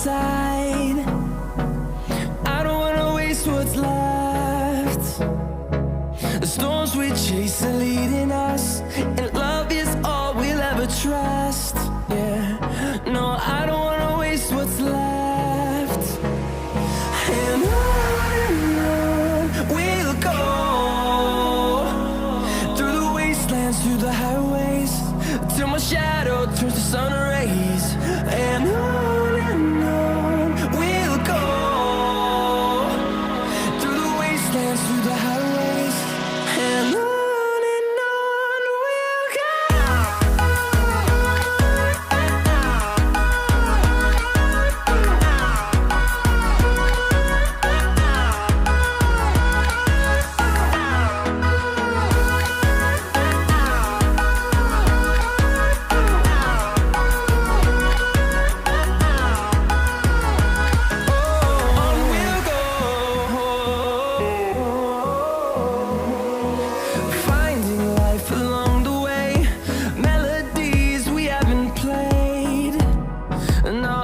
side. I don't wanna waste what's left. The storms we chase are leading us, and love is all we'll ever trust. Yeah, no, I don't wanna waste what's left. And on we'll go, through the wastelands, through the highways, till my shadow turns to sun rays. And on we'll go, through the wastelands, through the highways, and on we'll go. Finding life along the way, melodies we haven't played. Now